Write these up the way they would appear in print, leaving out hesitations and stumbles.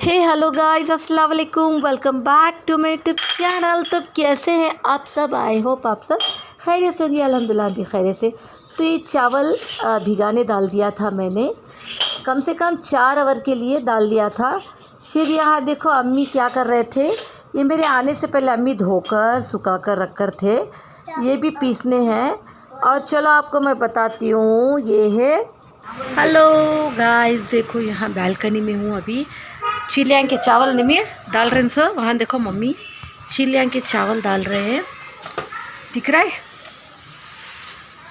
हे hello guys, अस्सलाम वालेकुम। Welcome back to my YouTube channel. तो कैसे हैं आप सब? आई होप आप सब खैरियत से होंगे। अल्हम्दुलिल्लाह भी खैरियत से। तो ये चावल भिगाने डाल दिया था मैंने, कम से कम 4 आवर के लिए डाल दिया था। फिर यहाँ देखो अम्मी क्या कर रहे थे। ये मेरे आने से पहले अम्मी धोकर सुखा कर रख कर थे। ये भी पीसने हैं। और चलो आपको मैं बताती हूँ। ये है, हेलो गाइस, देखो यहाँ बालकनी में हूँ अभी। चिलियाँ के चावल में डाल रहे हैं सो। वहाँ देखो मम्मी चिलियाँ के चावल डाल रहे हैं, दिख रहा है।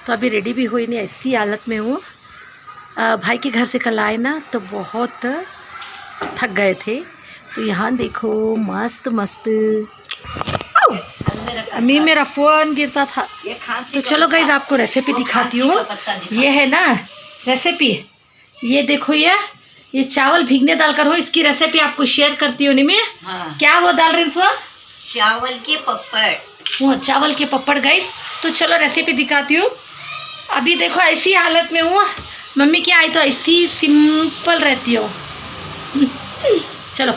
तो अभी रेडी भी हुई नहीं, ऐसी हालत में हूँ। भाई के घर से कल आए ना, तो बहुत थक गए थे। तो यहाँ देखो मस्त मस्त। अम्मी मेरा फ़ोन गिरता था। तो चलो गाइस आपको रेसिपी दिखाती हूँ। ये है ना रेसिपी, ये देखो। ये चावल भीगने डालकर हो, इसकी रेसिपी आपको शेयर करती हूँ। में हाँ। क्या वो डाल रहे हैं? चावल के पपड़। वो चावल के पपड़ गाइस। तो चलो रेसिपी दिखाती हूँ। अभी देखो ऐसी हालत में हूँ। मम्मी क्या आई तो ऐसी सिंपल रहती हो। चलो।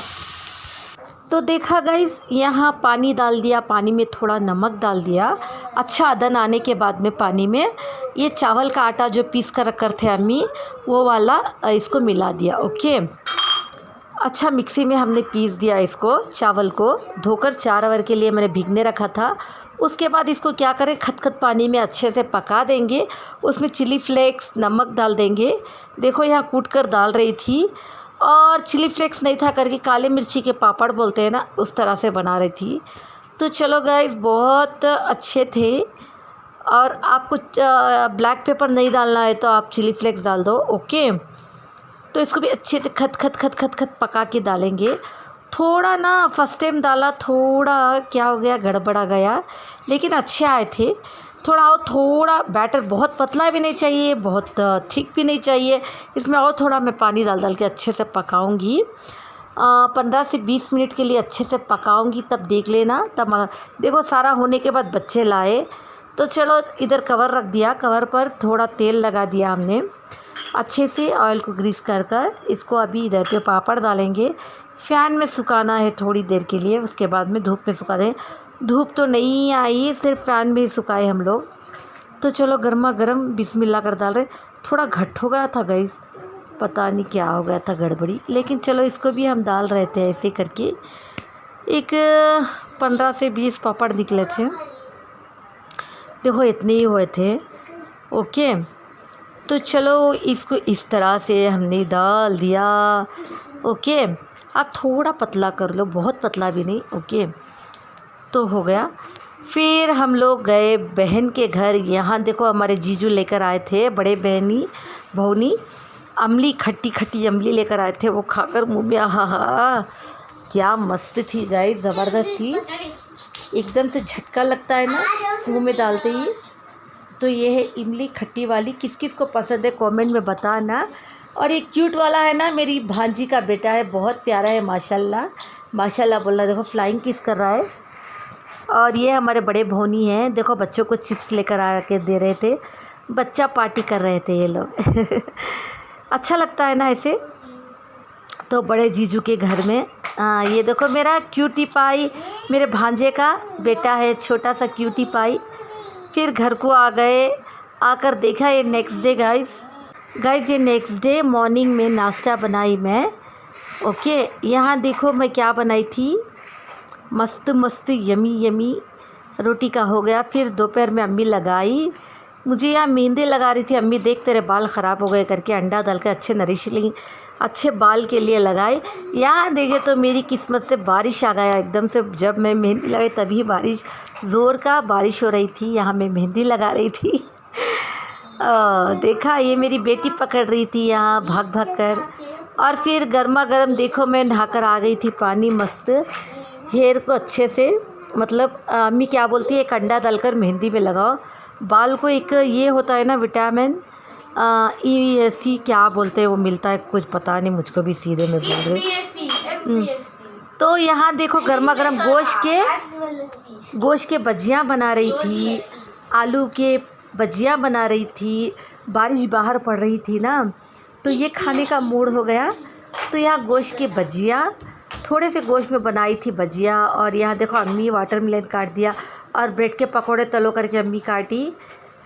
तो देखा गाइस, यहाँ पानी डाल दिया, पानी में थोड़ा नमक डाल दिया। अच्छा अदन आने के बाद में पानी में ये चावल का आटा जो पीस कर रख कर थे अम्मी, वो वाला इसको मिला दिया। ओके, अच्छा मिक्सी में हमने पीस दिया इसको। चावल को धोकर 4 आवर के लिए मैंने भीगने रखा था। उसके बाद इसको क्या करें, खतखत पानी में अच्छे से पका देंगे। उसमें चिली फ्लेक्स नमक डाल देंगे। देखो यहाँ कूट कर डाल रही थी, और चिली फ्लेक्स नहीं था करके काले मिर्ची के पापड़ बोलते हैं ना, उस तरह से बना रही थी। तो चलो गाइस बहुत अच्छे थे। और आपको ब्लैक पेपर नहीं डालना है तो आप चिली फ्लेक्स डाल दो। ओके, तो इसको भी अच्छे से खत खत खत खत खत पका के डालेंगे। थोड़ा ना फर्स्ट टाइम डाला, थोड़ा क्या हो गया, गड़बड़ा गया, लेकिन अच्छे आए थे। थोड़ा और थोड़ा बैटर, बहुत पतला भी नहीं चाहिए, बहुत थिक भी नहीं चाहिए। इसमें और थोड़ा मैं पानी डाल डाल के अच्छे से पकाऊंगी। 15 से 20 मिनट के लिए अच्छे से पकाऊंगी, तब देख लेना। तब देखो सारा होने के बाद बच्चे लाए, तो चलो इधर कवर रख दिया। कवर पर थोड़ा तेल लगा दिया हमने, अच्छे से ऑयल को ग्रीस कर कर इसको अभी इधर पे पापड़ डालेंगे। फ़ैन में सुखाना है थोड़ी देर के लिए, उसके बाद में धूप में सुखा दें। धूप तो नहीं आई, सिर्फ फ़ैन में ही सुखाए हम लोग। तो चलो गर्मा गर्म बिस्मिल्लाह कर डाल रहे। थोड़ा घट हो गया था गाइस, पता नहीं क्या हो गया था, गड़बड़ी। लेकिन चलो इसको भी हम डाल रहे थे ऐसे करके। एक 15 से 20 पापड़ निकले थे, देखो इतने ही हुए थे। ओके, तो चलो इसको इस तरह से हमने डाल दिया। ओके, आप थोड़ा पतला कर लो, बहुत पतला भी नहीं। ओके, तो हो गया। फिर हम लोग गए बहन के घर। यहाँ देखो हमारे जीजू लेकर आए थे, बड़े बहनी भौनी अमली, खट्टी खट्टी अमली लेकर आए थे। वो खाकर मुँह में आहा क्या मस्त थी गाइस, ज़बरदस्त थी। एकदम से झटका लगता है ना मुँह में डालते ही। तो ये है इमली खट्टी वाली। किस किस को पसंद है कमेंट में बताना। और ये क्यूट वाला है ना, मेरी भांजी का बेटा है, बहुत प्यारा है, माशाल्लाह माशाल्लाह बोल रहा है। देखो फ्लाइंग किस कर रहा है। और ये हमारे बड़े भौनी हैं, देखो बच्चों को चिप्स लेकर आ के दे रहे थे। बच्चा पार्टी कर रहे थे ये लोग। अच्छा लगता है ना ऐसे। तो बड़े जीजू के घर में ये देखो मेरा क्यूटी पाई, मेरे भांजे का बेटा है, छोटा सा क्यूटी पाई। फिर घर को आ गए। आकर देखा ये नेक्स्ट डे गाइस ये नेक्स्ट डे मॉर्निंग में नाश्ता बनाई मैं। ओके, यहाँ देखो मैं क्या बनाई थी, मस्त मस्त यमी यमी रोटी का हो गया। फिर दोपहर में अम्मी लगाई, मुझे यहाँ मेहंदी लगा रही थी अम्मी, देख तेरे बाल ख़राब हो गए करके अंडा डाल के अच्छे नरिशली अच्छे बाल के लिए लगाए। यहाँ देखे तो मेरी किस्मत से बारिश आ गया एकदम से। जब मैं मेहंदी लगाई तभी बारिश, ज़ोर का बारिश हो रही थी। यहाँ मैं मेहंदी लगा रही थी। देखा ये मेरी बेटी पकड़ रही थी यहाँ भाग भाग कर। और फिर गर्मा गर्म देखो मैं नहाकर आ गई थी, पानी मस्त। हेयर को अच्छे से, मतलब अम्मी क्या बोलती है, एक अंडा डालकर मेहंदी में लगाओ बाल को। एक ये होता है ना विटामिन सी क्या बोलते हैं, वो मिलता है कुछ, पता नहीं मुझको भी सीधे में बोल रहे। तो यहाँ देखो गर्मा गर्म गोश्त के भजियाँ बना रही थी, आलू के भजियाँ बना रही थी। बारिश बाहर पड़ रही थी ना, तो ये खाने का मूड हो गया। तो यहाँ गोश्त की भजिया, थोड़े से गोश्त में बनाई थी भजिया। और यहाँ देखो अम्मी वाटरमेलन काट दिया और ब्रेड के पकौड़े तलो करके अम्मी काटी।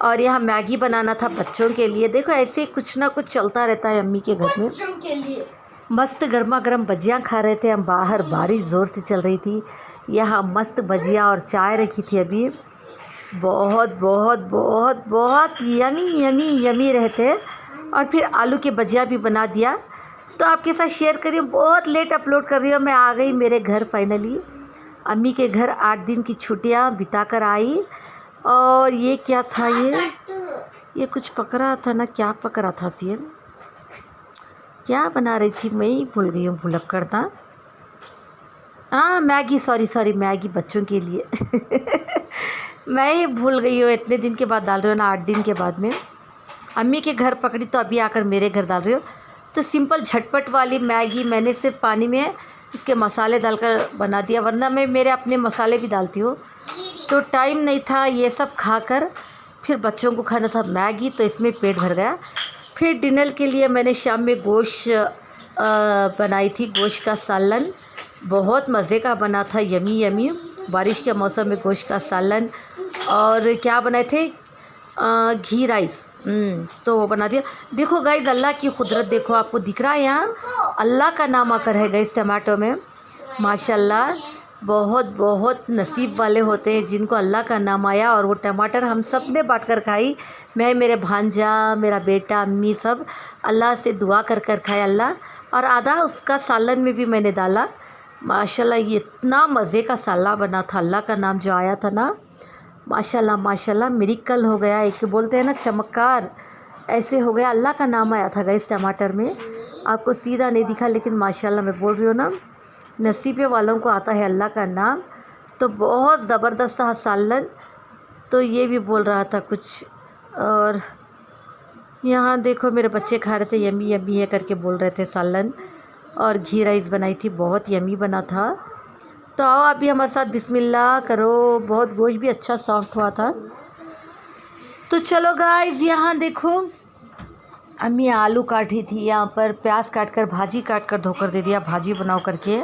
और यहाँ मैगी बनाना था बच्चों के लिए। देखो ऐसे कुछ ना कुछ चलता रहता है अम्मी के घर में। बच्चों के लिए मस्त गर्मा गर्म भजियाँ खा रहे थे हम। बाहर बारिश ज़ोर से चल रही थी। यहाँ मस्त भजिया और चाय रखी थी अभी। बहुत बहुत बहुत बहुत यमी यमी यमी रहते। और फिर आलू के भजिया भी बना दिया। तो आपके साथ शेयर करिए। बहुत लेट अपलोड कर रही हूँ। मैं आ गई मेरे घर फाइनली। अम्मी के घर 8 दिन की छुट्टियाँ बिता कर आई। और ये क्या था, ये कुछ पक रहा था ना, क्या पक रहा था सीएम, क्या बना रही थी, मैं ही भूल गई हूँ, भुलक्कड़ था। हाँ मैगी, सॉरी मैगी बच्चों के लिए मैं ही भूल गई हूँ। इतने दिन के बाद डाल रही हो ना, 8 दिन के बाद में अम्मी के घर पकड़ी तो अभी आकर मेरे घर डाल रही हो। तो सिंपल झटपट वाली मैगी मैंने सिर्फ पानी में इसके मसाले डालकर बना दिया, वरना मैं मेरे अपने मसाले भी डालती हूँ। तो टाइम नहीं था ये सब खाकर, फिर बच्चों को खाना था मैगी, तो इसमें पेट भर गया। फिर डिनर के लिए मैंने शाम में गोश्त बनाई थी, गोश्त का सालन। बहुत मज़े का बना था, यमी यमी। बारिश के मौसम में गोश्त का सालन। और क्या बनाए थे, घी राइस। तो वो बना दिया। देखो गाइज़ अल्लाह की कुदरत देखो, आपको दिख रहा है यहाँ अल्लाह का नाम आकर है गाइज़ टमाटो में। माशाल्लाह बहुत बहुत नसीब वाले होते हैं जिनको अल्लाह का नाम आया। और वो टमाटर हम सब ने बांट कर खाई। मैं, मेरे भांजा, मेरा बेटा, अम्मी सब अल्लाह से दुआ कर कर खाए अल्लाह। और आधा उसका सालन में भी मैंने डाला। माशाल्लाह ये इतना मज़े का साला बना था, अल्लाह का नाम जो आया था ना, माशाल्लाह माशाल्लाह मिरेकल हो गया। एक बोलते हैं ना चमत्कार, ऐसे हो गया। अल्लाह का नाम आया था गाइस टमाटर में। आपको सीधा नहीं दिखा, लेकिन माशाल्लाह मैं बोल रही हूँ ना, नसीबे वालों को आता है अल्लाह का नाम। तो बहुत ज़बरदस्त था सालन। तो ये भी बोल रहा था कुछ। और यहाँ देखो मेरे बच्चे खा रहे थे, यमी यमी है करके बोल रहे थे सालन। और घी राइस बनाई थी, बहुत यमी बना था। तो आओ अभी हमारे साथ बिस्मिल्लाह करो। बहुत गोश्त भी अच्छा सॉफ्ट हुआ था। तो चलो गाइस यहाँ देखो अम्मी आलू काटी थी, यहाँ पर प्याज काट कर भाजी काट कर धोकर दे दिया, भाजी बनाओ करके।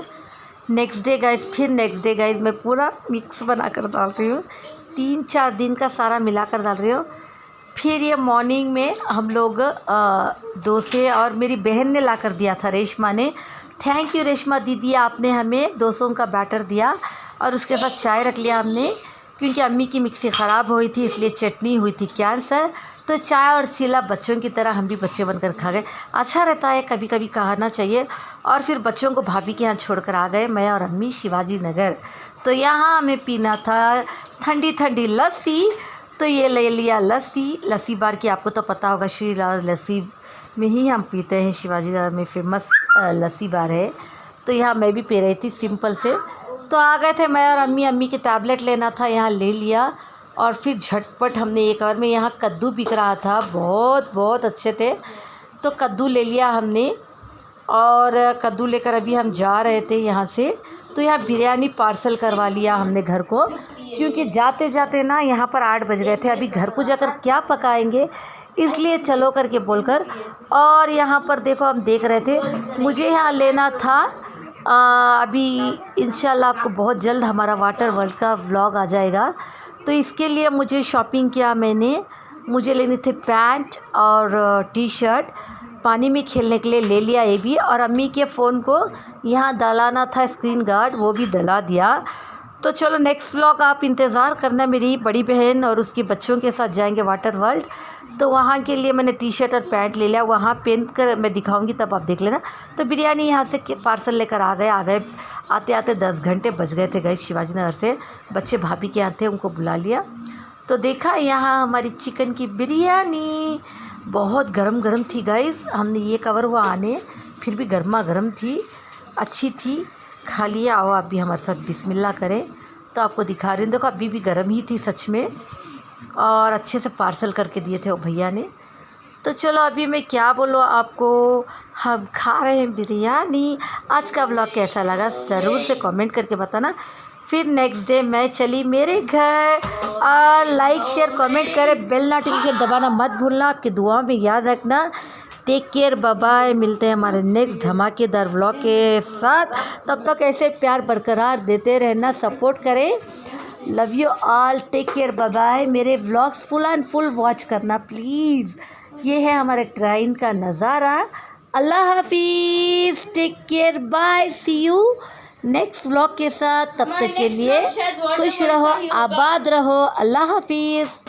नेक्स्ट डे गाइस मैं पूरा मिक्स बना कर डाल रही हूँ। 3-4 दिन का सारा मिला कर डाल रही हूँ। फिर ये मॉर्निंग में हम लोग डोसे, और मेरी बहन ने ला कर दिया था, रेशमा ने। थैंक यू रेशमा दीदी, आपने हमें डोसों का बैटर दिया। और उसके साथ चाय रख लिया हमने, क्योंकि अम्मी की मिक्सी ख़राब हुई थी, इसलिए चटनी हुई थी कैंसर। तो चाय और चीला बच्चों की तरह हम भी बच्चे बनकर खा गए। अच्छा रहता है कभी कभी कहना चाहिए। और फिर बच्चों को भाभी के यहाँ छोड़कर आ गए, मैं और अम्मी शिवाजी नगर। तो यहाँ हमें पीना था ठंडी ठंडी लस्सी। तो ये ले लिया लस्सी बार की, आपको तो पता होगा श्री लस्सी में ही हम पीते हैं, शिवाजी नगर में फेमस लस्सी बार है। तो यहाँ मैं भी पी रही थी सिंपल से। तो आ गए थे मैं और अम्मी की टैबलेट लेना था, यहाँ ले लिया। और फिर झटपट हमने एक और में, यहाँ कद्दू बिक रहा था, बहुत बहुत अच्छे थे। तो कद्दू ले लिया हमने। और कद्दू लेकर अभी हम जा रहे थे यहाँ से। तो यहाँ बिरयानी पार्सल करवा लिया हमने घर को, क्योंकि जाते जाते ना यहाँ पर 8 बज गए थे। अभी घर को जाकर क्या पकाएंगे, इसलिए चलो करके बोलकर। और यहाँ पर देखो हम देख रहे थे, मुझे यहाँ लेना था अभी इंशाल्लाह आपको बहुत जल्द हमारा वाटर वर्ल्ड का व्लॉग आ जाएगा। तो इसके लिए मुझे शॉपिंग किया मैंने। मुझे लेने थे पैंट और टी शर्ट, पानी में खेलने के लिए ले लिया ये भी। और अम्मी के फ़ोन को यहाँ डलाना था स्क्रीन गार्ड, वो भी डला दिया। तो चलो नेक्स्ट व्लॉग आप इंतज़ार करना। मेरी बड़ी बहन और उसके बच्चों के साथ जाएंगे वाटर वर्ल्ड। तो वहाँ के लिए मैंने टी शर्ट और पैंट ले लिया, वहाँ पहन कर मैं दिखाऊंगी, तब आप देख लेना। तो बिरयानी यहाँ से पार्सल लेकर आ गए। आते आते 10 घंटे बज गए थे गाइस। शिवाजी नगर से बच्चे भाभी के यहाँ थे, उनको बुला लिया। तो देखा यहाँ हमारी चिकन की बिरयानी बहुत गरम थी गाइस। हमने ये कवर हुआ आने, फिर भी गर्मा गर्म थी, अच्छी थी, खा लिया। आओ आप भी हमारे साथ बिस्मिल्लाह करें। तो आपको दिखा रही हूँ, देखो अभी भी गर्म ही थी सच में। और अच्छे से पार्सल करके दिए थे वो भैया ने। तो चलो अभी मैं क्या बोलूँ आपको, हम खा रहे हैं बिरयानी। आज का व्लॉग कैसा लगा ज़रूर से कमेंट करके बताना। फिर नेक्स्ट डे मैं चली मेरे घर। और लाइक शेयर कमेंट करें, बेल नोटिफिकेशन दबाना मत भूलना। आपकी दुआओं में याद रखना। Take care, bye bye. मिलते हैं हमारे नेक्स्ट धमाकेदार व्लॉग के साथ। तब तक ऐसे प्यार बरकरार देते रहना, सपोर्ट करें। Love you all, take care, bye bye. मेरे vlogs full and full watch करना प्लीज़। ये है हमारे ट्रेन का नज़ारा। अल्लाह हाफिज़, take care, bye, see you next vlog के साथ। तब तक के लिए खुश रहो, आबाद रहो। अल्लाह हाफिज़।